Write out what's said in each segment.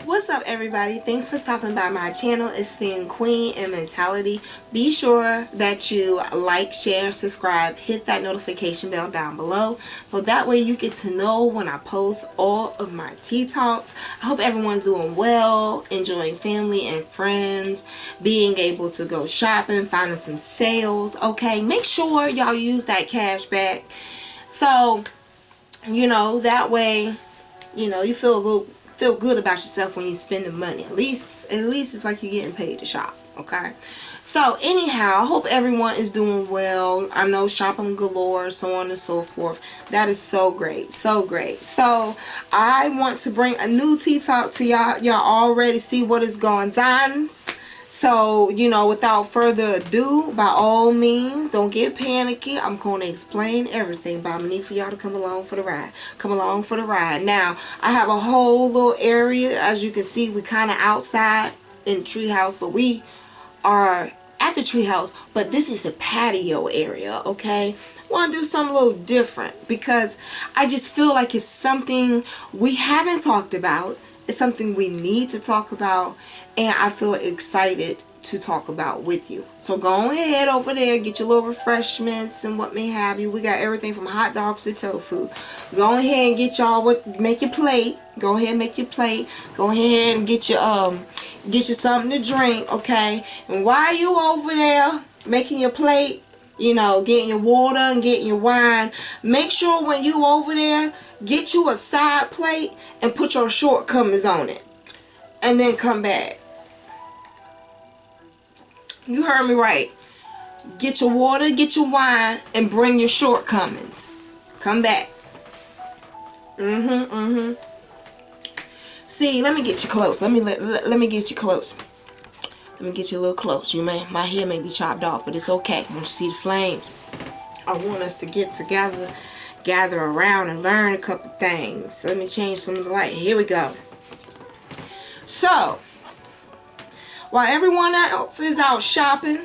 What's up, everybody? Thanks for stopping by my channel, Esteemed Queen Mentality. Be sure that you like, share, subscribe, hit that notification bell down below so that way you get to know when I post all of my tea talks. I hope everyone's doing well, enjoying family and friends, being able to go shopping, finding some sales. Okay, make sure y'all use that cash back so that way you feel good about yourself when you spend the money. At least it's like you're getting paid to shop. Okay, so anyhow, I hope everyone is doing well. I know shopping galore, so on and so forth. That is so great, so great. So I want to bring a new tea talk to y'all. Y'all already see what is going on. So, without further ado, by all means, don't get panicky. I'm going to explain everything, but I need for y'all to come along for the ride. Come along for the ride. Now, I have a whole little area. As you can see, we kind of outside in the treehouse, but we are at the treehouse, but this is the patio area, okay? Want to do something a little different because I just feel like it's something we haven't talked about. It's something we need to talk about, and I feel excited to talk about with you. So go ahead over there, get your little refreshments and what may have you. We got everything from hot dogs to tofu. Go ahead and get y'all make your plate. Go ahead and make your plate. Go ahead and get you something to drink, okay? And while you over there making your plate, getting your water and getting your wine, make sure when you over there, get you a side plate and put your shortcomings on it. And then come back. You heard me right. Get your water, get your wine, and bring your shortcomings. Come back. See, let me get you close. Let me get you close. Let me get you a little close. My hair may be chopped off, but it's okay. I want you to see the flames. I want us to get together, gather around, and learn a couple things. Let me change some of the light. Here we go. So, while everyone else is out shopping,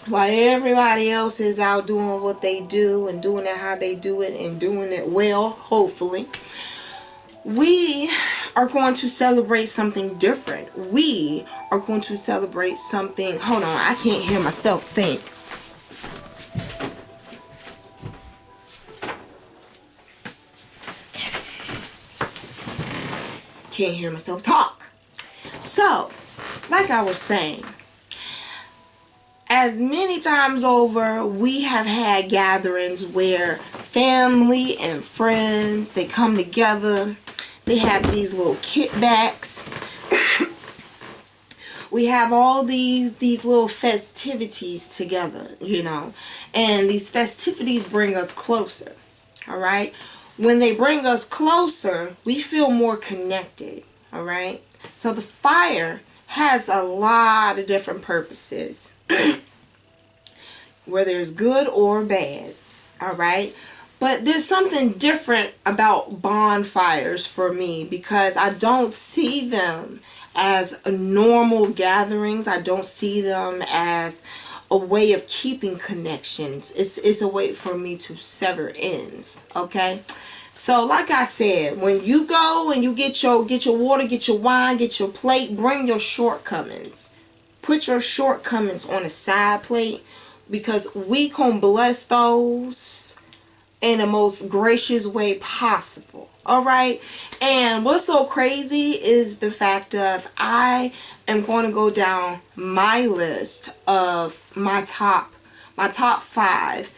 while everybody else is out doing what they do and doing it how they do it and doing it well, hopefully, we are going to celebrate something different. We are going to celebrate something. Hold on, I can't hear myself think. Can't hear myself talk. So, like I was saying, as many times over, we have had gatherings where family and friends, they come together. They have these little kickbacks. We have all these little festivities together, and these festivities bring us closer. All right, when they bring us closer, we feel more connected. All right, so the fire has a lot of different purposes, whether it's good or bad. All right, but there's something different about bonfires for me because I don't see them as normal gatherings. I don't see them as a way of keeping connections. It's a way for me to sever ends. Okay, so like I said, when you go and you get your water, get your wine, get your plate, bring your shortcomings. Put your shortcomings on a side plate because we can bless those in the most gracious way possible. All right, and what's so crazy is the fact of I am going to go down my list of my top 5.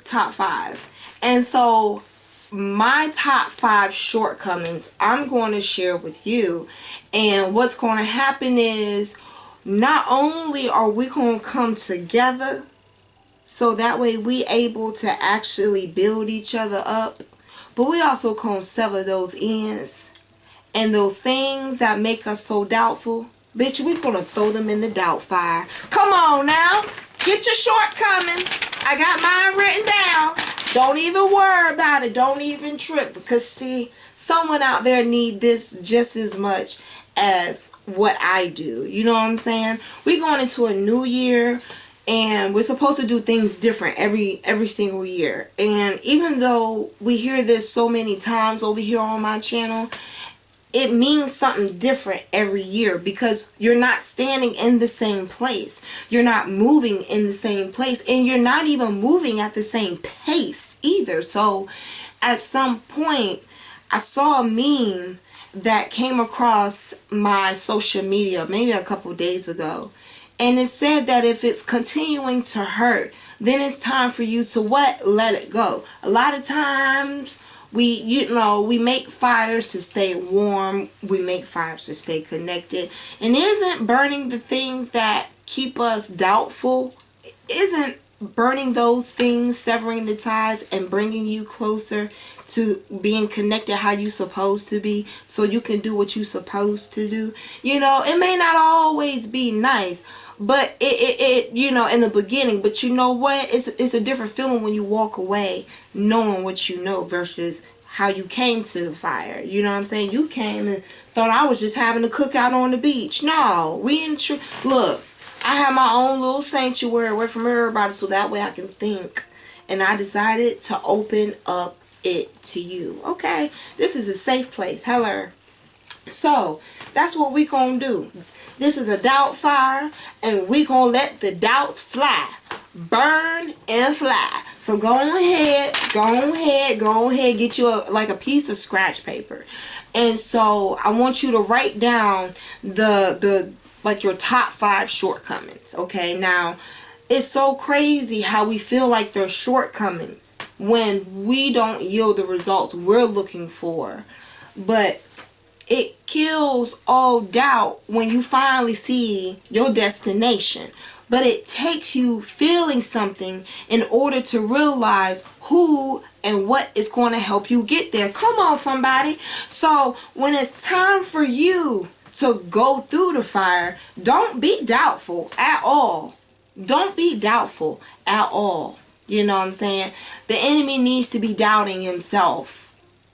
Top 5. And so my top 5 shortcomings I'm going to share with you. And what's going to happen is not only are we going to come together so that way we able to actually build each other up, but we also going to sever those ends and those things that make us so doubtful. Bitch, we're going to throw them in the doubt fire. Come on now. Get your shortcomings. I got mine written down. Don't even worry about it. Don't even trip. Because, see, someone out there need this just as much as what I do. You know what I'm saying? We're going into a new year. and we're supposed to do things different every single year. And even though we hear this so many times over here on my channel, it means something different every year, because you're not standing in the same place, you're not moving in the same place, and you're not even moving at the same pace either. So at some point I saw a meme that came across my social media maybe a couple days ago, and it said that if it's continuing to hurt, then it's time for you to what? Let it go. A lot of times we make fires to stay warm, we make fires to stay connected, and isn't burning the things that keep us doubtful, isn't burning those things, severing the ties and bringing you closer to being connected how you supposed to be, so you can do what you supposed to do. You know, it may not always be nice, but it you know, in the beginning, but you know what, it's a different feeling when you walk away knowing what you know versus how you came to the fire. You know what I'm saying? You came and thought I was just having a cookout on the beach. No, we in look, I have my own little sanctuary away from everybody, so that way I can think. And I decided to open up it to you. Okay, this is a safe place. Hello. So that's what we gonna do. This is a doubt fire, and we gonna let the doubts fly, burn and fly. So go ahead, get you like a piece of scratch paper, and so I want you to write down the like your top 5 shortcomings. Okay, now it's so crazy how we feel like they're shortcomings when we don't yield the results we're looking for, but it kills all doubt when you finally see your destination. But it takes you feeling something in order to realize who and what is going to help you get there. Come on, somebody. So when it's time for you to go through the fire, don't be doubtful at all. Don't be doubtful at all. You know what I'm saying? The enemy needs to be doubting himself.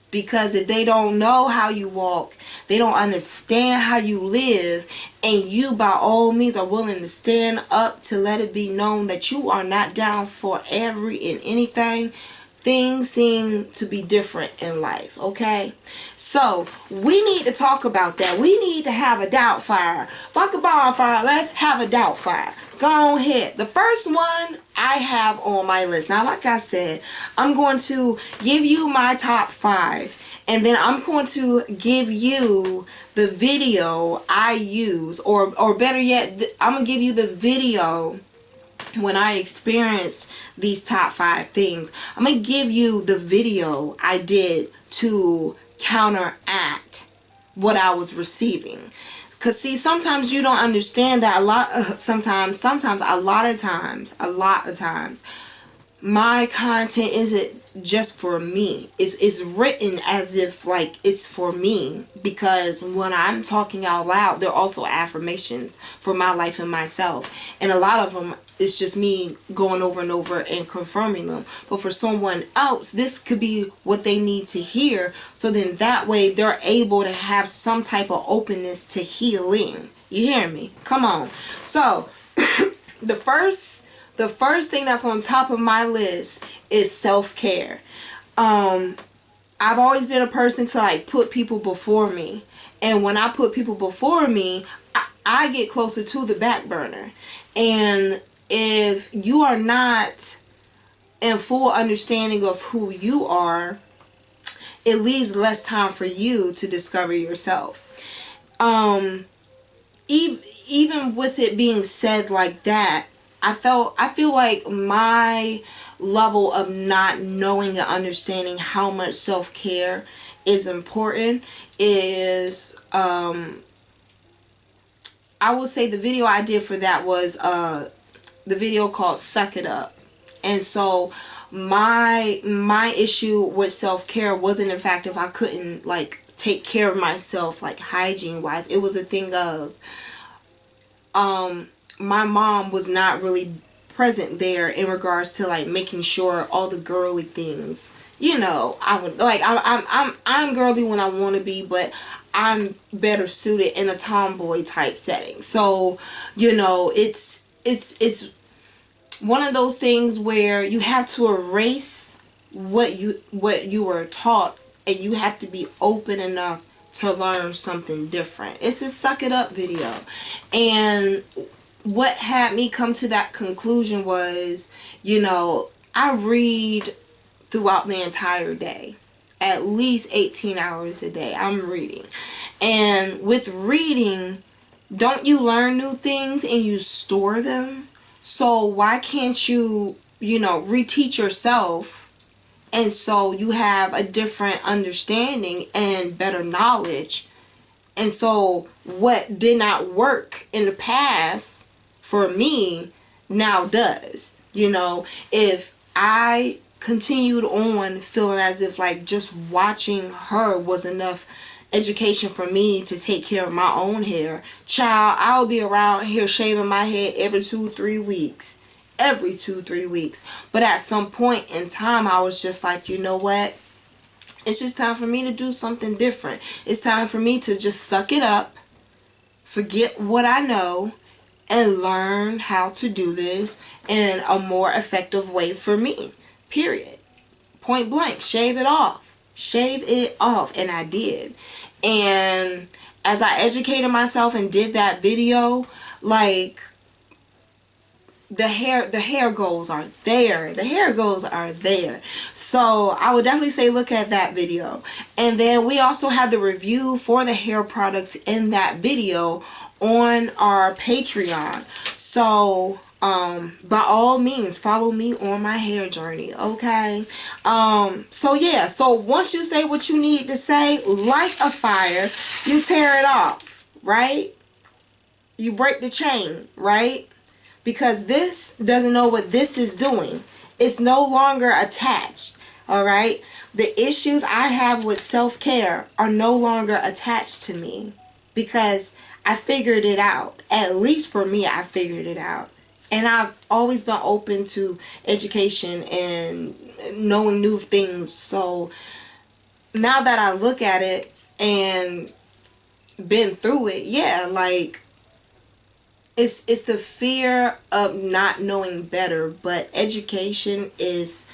Because if they don't know how you walk, they don't understand how you live, and you by all means are willing to stand up to let it be known that you are not down for every and anything, things seem to be different in life. Okay, so we need to talk about that. We need to have a doubt fire. Fuck a bonfire, let's have a doubt fire. Go ahead. The first one I have on my list. Now, like I said, I'm going to give you my top 5, and then I'm going to give you the video I use, or better yet, I'm going to give you the video when I experienced these top 5 things. I'm going to give you the video I did to counteract what I was receiving. Because see, sometimes you don't understand that a lot of times my content isn't just for me. It's written as if like it's for me, because when I'm talking out loud, they're also affirmations for my life and myself, and a lot of them it's just me going over and over and confirming them. But for someone else, this could be what they need to hear, so then that way they're able to have some type of openness to healing. You hear me? Come on. So the first thing that's on top of my list is self-care. I've always been a person to like put people before me, and when I put people before me, I get closer to the back burner. And if you are not in full understanding of who you are, it leaves less time for you to discover yourself. Even with it being said like that, I feel like my level of not knowing and understanding how much self-care is important is I will say the video I did for that was the video called Suck It Up. And so my issue with self-care wasn't in fact if I couldn't like take care of myself like hygiene wise. It was a thing of my mom was not really present there in regards to like making sure all the girly things, you know, I would like I'm girly when I want to be, but I'm better suited in a tomboy type setting. So, you know, it's one of those things where you have to erase what you were taught, and you have to be open enough to learn something different. It's a suck it up video. And what had me come to that conclusion was, I read throughout the entire day. At least 18 hours a day I'm reading. And with reading, don't you learn new things and you store them? So why can't you, reteach yourself, and so you have a different understanding and better knowledge? And so what did not work in the past for me now does. If I continued on feeling as if like just watching her was enough education for me to take care of my own hair, child, I'll be around here shaving my head every 2-3 weeks. Every 2-3 weeks. But at some point in time, I was just like, you know what? It's just time for me to do something different. It's time for me to just suck it up, forget what I know, and learn how to do this in a more effective way for me. Period. Point blank. Shave it off. Shave it off. And I did. And as I educated myself and did that video, like, the hair goals are there. The hair goals are there. So I would definitely say look at that video. And then we also have the review for the hair products in that video on our Patreon. So by all means, follow me on my hair journey, okay? So yeah, so once you say what you need to say, like a fire, you tear it off, right? You break the chain, right? Because this doesn't know what this is doing. It's no longer attached, all right? The issues I have with self-care are no longer attached to me because I figured it out. At least for me, I figured it out. And I've always been open to education and knowing new things. So now that I look at it and been through it, yeah, like, it's the fear of not knowing better, but education is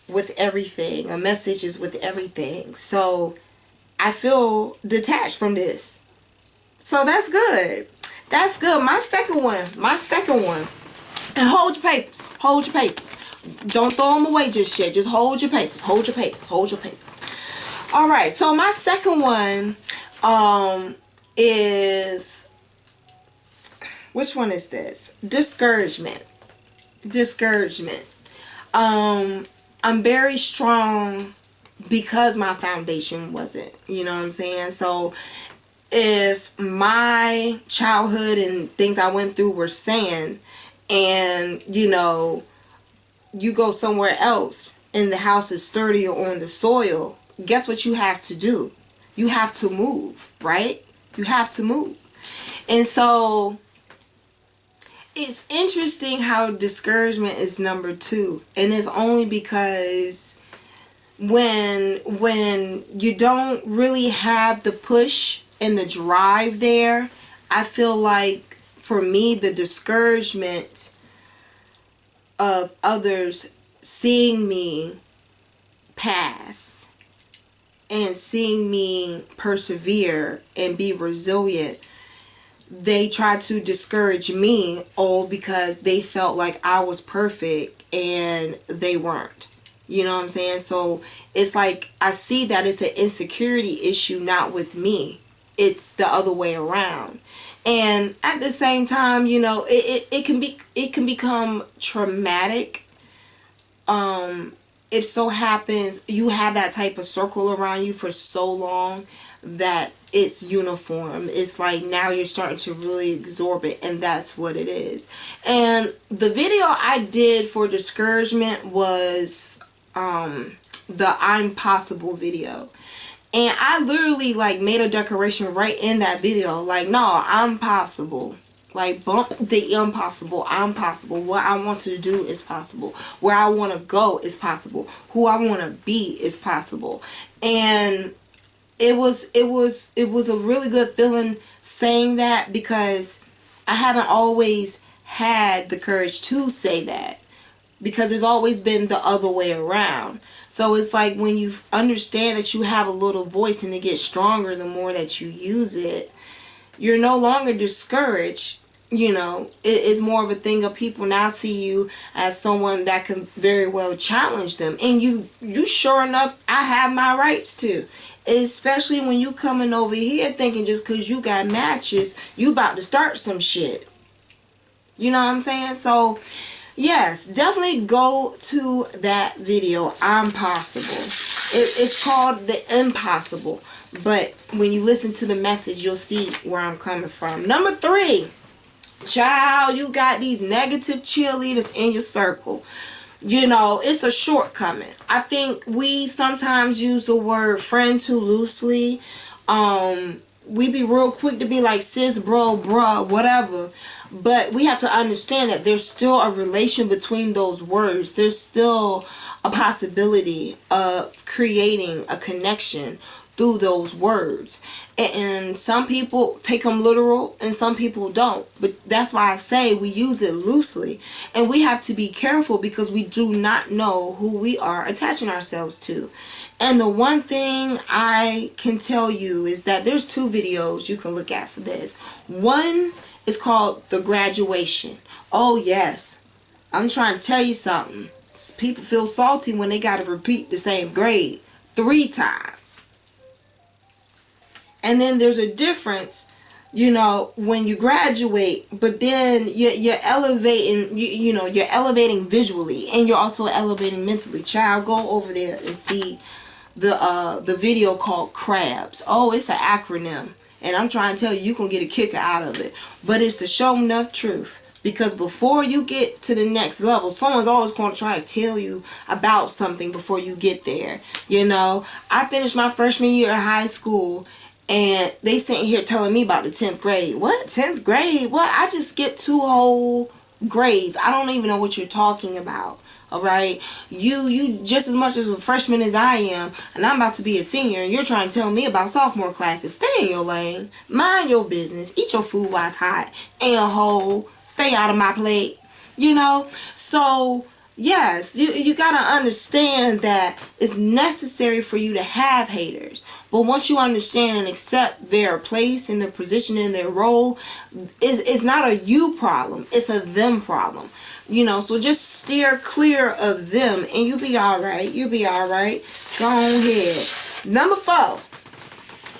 with everything. A message is with everything. So I feel detached from this. So that's good. That's good. My second one. And hold your papers. Hold your papers. Don't throw them away just yet. Just hold your papers. Hold your papers. Hold your papers. All right. So my second one is... Which one is this? Discouragement. Discouragement. I'm very strong because my foundation wasn't. You know what I'm saying? So if my childhood and things I went through were sand, and you go somewhere else and the house is sturdier on the soil, guess what you have to do? You have to move, right? You have to move. And so it's interesting how discouragement is number 2, and it's only because when you don't really have the push and the drive there, I feel like for me the discouragement of others seeing me pass and seeing me persevere and be resilient, they try to discourage me all because they felt like I was perfect and they weren't. You know what I'm saying? So it's like I see that it's an insecurity issue, not with me. It's the other way around. And at the same time, it can become traumatic. If so happens you have that type of circle around you for so long that it's uniform. It's like now you're starting to really absorb it, and that's what it is. And the video I did for discouragement was the I'm possible video. And I literally like made a declaration right in that video, like, no, I'm possible. Like, bump the impossible. I'm possible. What I want to do is possible. Where I want to go is possible. Who I want to be is possible. And it was a really good feeling saying that, because I haven't always had the courage to say that, because it's always been the other way around. So it's like when you understand that you have a little voice and it gets stronger the more that you use it, you're no longer discouraged. You know, it's more of a thing of people now see you as someone that can very well challenge them. And you sure enough, I have my rights to. Especially when you coming over here thinking just because you got matches, you about to start some shit. You know what I'm saying? So, yes, definitely go to that video. I'm possible. It's called The Impossible. But when you listen to the message, you'll see where I'm coming from. Number 3. Child, you got these negative cheerleaders in your circle. You know, it's a shortcoming. I think we sometimes use the word friend too loosely. We be real quick to be like sis, bro, bruh, whatever. But we have to understand that there's still a relation between those words. There's still a possibility of creating a connection through those words. And some people take them literal and some people don't. But that's why I say we use it loosely. And we have to be careful because we do not know who we are attaching ourselves to. And the one thing I can tell you is that there's 2 videos you can look at for this. One is called The Graduation. Oh yes, I'm trying to tell you something. People feel salty when they got to repeat the same grade 3 times. And then there's a difference, you know, when you graduate, but then you're elevating, you know, you're elevating visually and you're also elevating mentally. Child, go over there and see the video called Crabs. Oh, it's an acronym. And I'm trying to tell you, you can get a kicker out of it. But it's the show enough truth. Because before you get to the next level, someone's always going to try to tell you about something before you get there. You know, I finished my freshman year of high school and they sitting here telling me about the 10th grade. What? 10th grade? What? I just skipped 2 whole grades. I don't even know what you're talking about. Alright? You just as much as a freshman as I am, and I'm about to be a senior, and you're trying to tell me about sophomore classes. Stay in your lane. Mind your business. Eat your food while it's hot and whole. Stay out of my plate. You know? So, yes, you gotta understand that it's necessary for you to have haters. But once you understand and accept their place and their position and their role, it's not a you problem. It's a them problem. You know, so just steer clear of them and you'll be alright. You'll be alright. Go ahead. Number 4.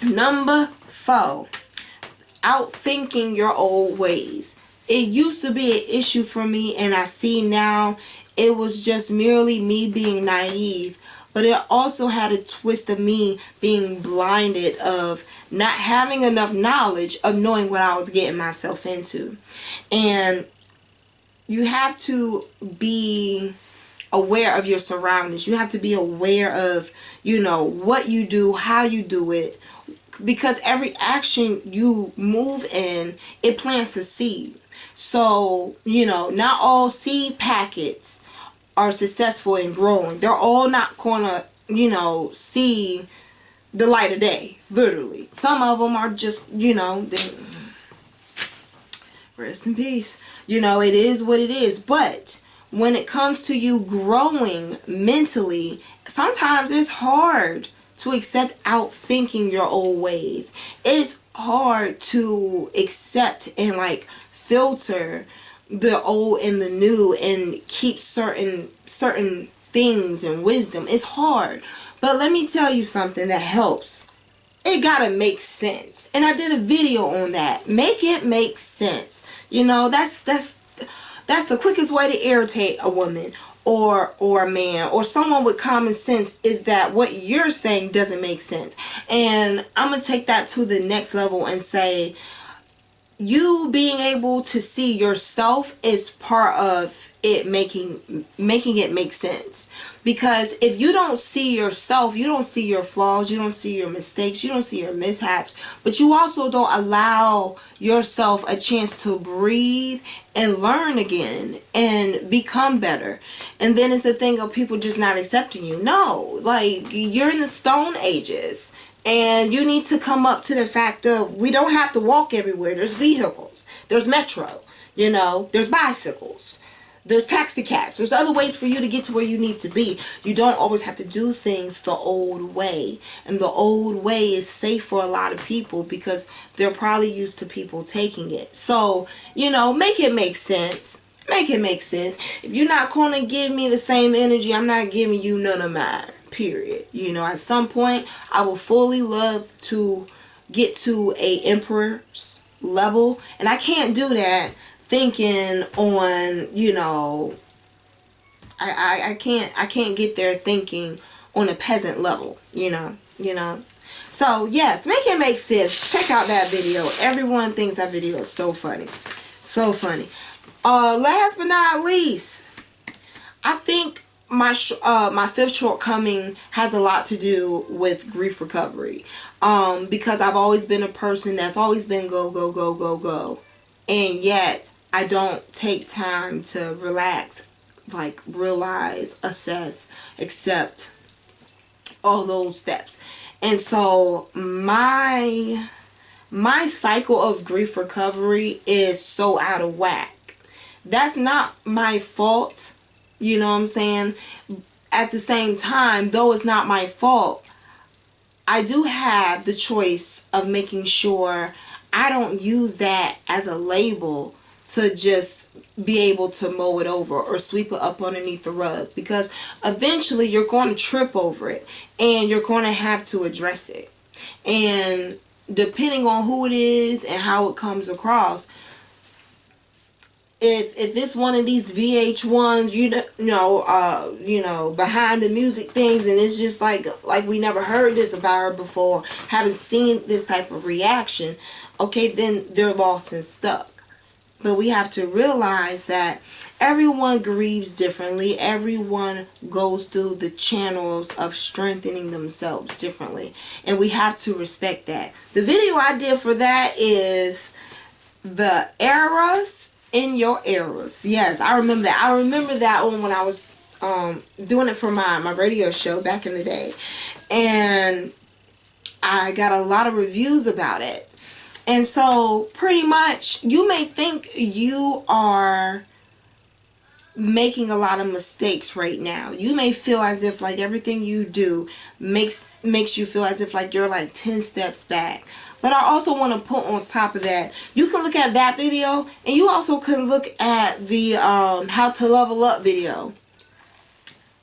Number 4. Outthinking your old ways. It used to be an issue for me, and I see now it was just merely me being naive. But it also had a twist of me being blinded of not having enough knowledge of knowing what I was getting myself into. And you have to be aware of your surroundings. You have to be aware of, you know, what you do, how you do it. Because every action you move in, it plants a seed. So, you know, not all seed packets are successful in growing. They're all not gonna, you know, see the light of day, literally. Some of them are just, you know, they, rest in peace. You know, it is what it is. But when it comes to you growing mentally, sometimes it's hard to accept outthinking your old ways. It's hard to accept and like filter the old and the new and keep certain things and wisdom. It's hard. But let me tell you something that helps. It gotta make sense. And I did a video on that. Make it make sense. You know, that's the quickest way to irritate a woman or a man or someone with common sense, is that what you're saying doesn't make sense. And I'm gonna take that to the next level and say, you being able to see yourself is part of it making it make sense. Because if you don't see yourself, you don't see your flaws, you don't see your mistakes, you don't see your mishaps, but you also don't allow yourself a chance to breathe and learn again and become better. And then it's a thing of people just not accepting you. No, like, you're in the Stone Ages. And you need to come up to the fact of, we don't have to walk everywhere. There's vehicles. There's metro. You know, there's bicycles. There's taxi cabs. There's other ways for you to get to where you need to be. You don't always have to do things the old way. And the old way is safe for a lot of people because they're probably used to people taking it. So, you know, make it make sense. Make it make sense. If you're not going to give me the same energy, I'm not giving you none of mine. Period. You know, at some point, I will fully love to get to a emperor's level. And I can't do that thinking on, you know, I can't get there thinking on a peasant level, you know. So yes, make it make sense. Check out that video. Everyone thinks that video is so funny. So funny. Last but not least, I think my fifth shortcoming has a lot to do with grief recovery. Because I've always been a person that's always been go, go, go, go, go. And yet I don't take time to relax, like realize, assess, accept all those steps. And so my cycle of grief recovery is so out of whack. That's not my fault, you know what I'm saying? At the same time, though it's not my fault, I do have the choice of making sure I don't use that as a label to just be able to mow it over or sweep it up underneath the rug, because eventually you're going to trip over it and you're going to have to address it. And depending on who it is and how it comes across, if it's one of these VH1, you know, behind the music things, and it's just like we never heard this about her before, haven't seen this type of reaction, okay, then they're lost and stuck. But we have to realize that everyone grieves differently. Everyone goes through the channels of strengthening themselves differently. And we have to respect that. The video I did for that is the eras in your eras. Yes, I remember that. I remember that one when I was doing it for my radio show back in the day. And I got a lot of reviews about it. And so pretty much you may think you are making a lot of mistakes right now. You may feel as if like everything you do makes you feel as if like you're like 10 steps back. But I also want to put on top of that, you can look at that video and you also can look at the how to level up video.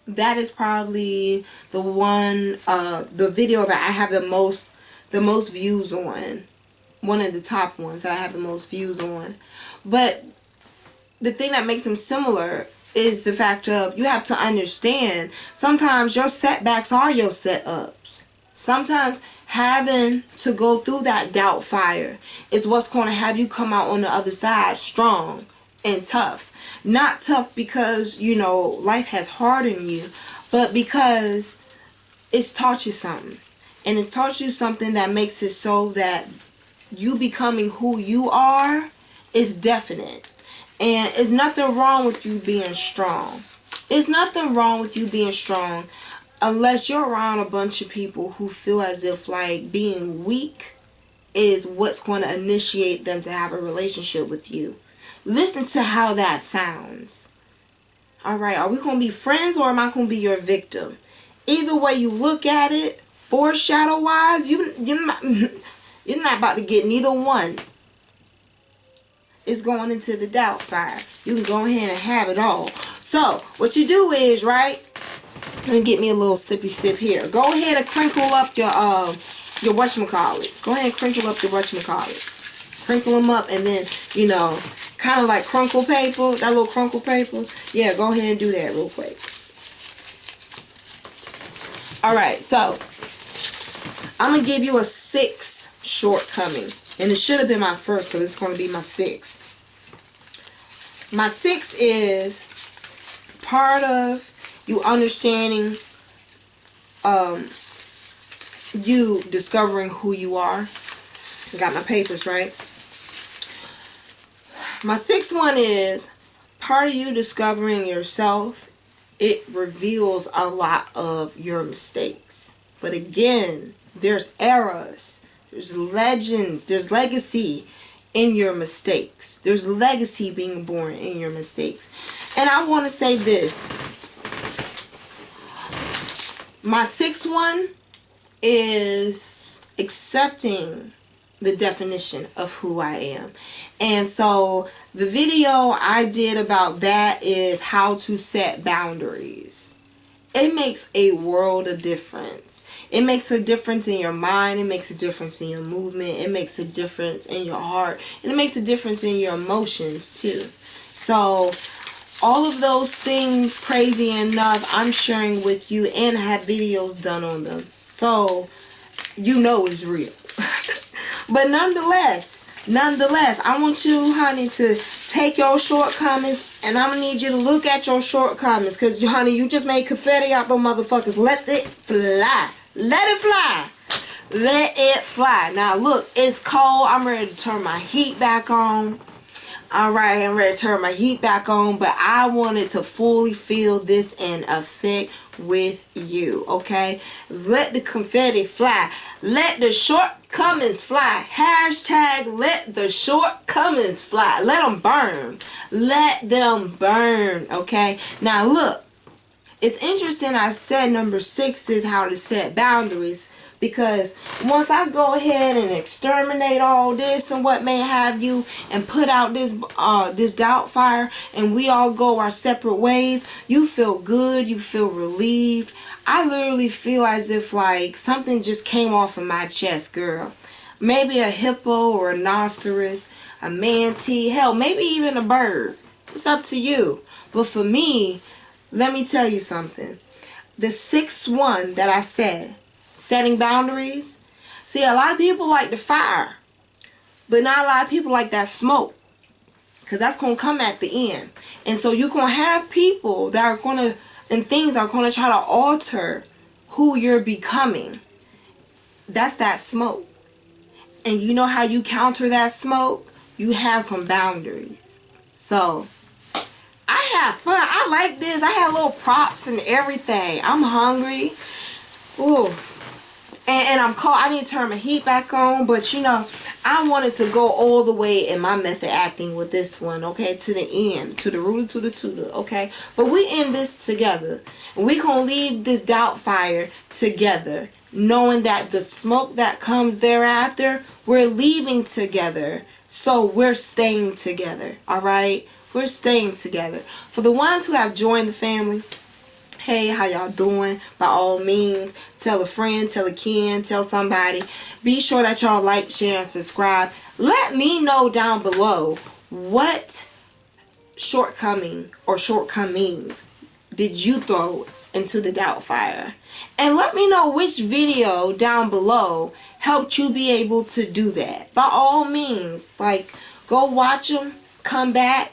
That is probably the one the video that I have the most views on. One of the top ones that I have the most views on. But the thing that makes them similar is the fact of, you have to understand, sometimes your setbacks are your setups. Sometimes having to go through that doubt fire is what's going to have you come out on the other side strong and tough. Not tough because, you know, life has hardened you, but because it's taught you something. And it's taught you something that makes it so that you becoming who you are is definite. And there's nothing wrong with you being strong. There's nothing wrong with you being strong unless you're around a bunch of people who feel as if like being weak is what's going to initiate them to have a relationship with you. Listen to how that sounds. Alright, are we going to be friends or am I going to be your victim? Either way you look at it, foreshadow wise, you're not about to get neither one. It's going into the doubt fire. You can go ahead and have it all. So, what you do is, right, let me get me a little sippy sip here. Go ahead and crinkle up your whatchamacallits. Go ahead and crinkle up your whatchamacallits. Crinkle them up and then, you know, kind of like crunkle paper, that little crunkle paper. Yeah, go ahead and do that real quick. Alright, so I'm going to give you a 6 shortcoming. And it should have been my first because it's going to be my 6th. My 6 is part of you understanding, you discovering who you are. I got my papers, right? My 6th one is part of you discovering yourself. It reveals a lot of your mistakes. But again, There's eras. There's legends. There's legacy in your mistakes. There's legacy being born in your mistakes. And I want to say this. My sixth one is accepting the definition of who I am. And so the video I did about that is how to set boundaries. It makes a world of difference. It makes a difference in your mind. It makes a difference in your movement. It makes a difference in your heart. And it makes a difference in your emotions too. So all of those things, crazy enough, I'm sharing with you and have videos done on them. So you know it's real. But nonetheless, I want you, honey, to take your shortcomings, and I'm going to need you to look at your shortcomings, because, honey, you just made confetti out those motherfuckers. Let it fly. Let it fly. Let it fly. Now, look, it's cold. I'm ready to turn my heat back on. Alright, I'm ready to turn my heat back on, but I wanted to fully feel this in effect with you, okay? Let the confetti fly. Let the shortcomings fly. Hashtag let the shortcomings fly. Let them burn. Let them burn, okay? Now, look, it's interesting I said number 6 is how to set boundaries. Because once I go ahead and exterminate all this and what may have you, and put out this doubt fire, and we all go our separate ways, you feel good, you feel relieved. I literally feel as if like something just came off of my chest, girl. Maybe a hippo or a rhinoceros, a manatee, hell, maybe even a bird. It's up to you. But for me, let me tell you something. The 6th one that I said, setting boundaries. See, a lot of people like the fire, but not a lot of people like that smoke, because that's going to come at the end. And so you're going to have people that are going to, and things are going to try to alter who you're becoming. That's that smoke. And you know how you counter that smoke? You have some boundaries. So I have fun. I like this. I have little props and everything. I'm hungry. Ooh. And I'm cold. I need to turn my heat back on. But, you know, I wanted to go all the way in my method acting with this one, okay? To the end. To the rooter, to the tutor, okay? But we end this together. We gonna leave this doubt fire together. Knowing that the smoke that comes thereafter, we're leaving together. So we're staying together, alright? We're staying together. For the ones who have joined the family, hey, how y'all doing? By all means, tell a friend, tell a kin, tell somebody. Be sure that y'all like, share, and subscribe. Let me know down below what shortcoming or shortcomings did you throw into the doubt fire. And let me know which video down below helped you be able to do that. By all means, like, go watch them, come back.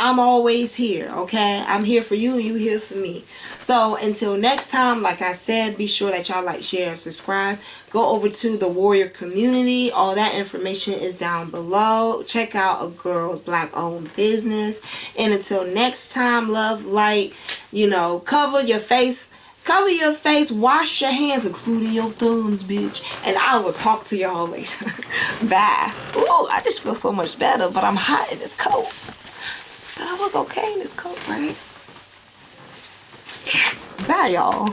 I'm always here, okay? I'm here for you and you here for me. So until next time, like I said, be sure that y'all like, share, and subscribe. Go over to the Warrior community. All that information is down below. Check out a girl's black-owned business. And until next time, love, light, you know, cover your face. Cover your face, wash your hands, including your thumbs, bitch. And I will talk to y'all later. Bye. Ooh, I just feel so much better, but I'm hot and it's cold. But I look okay in this coat, right? Bye, y'all.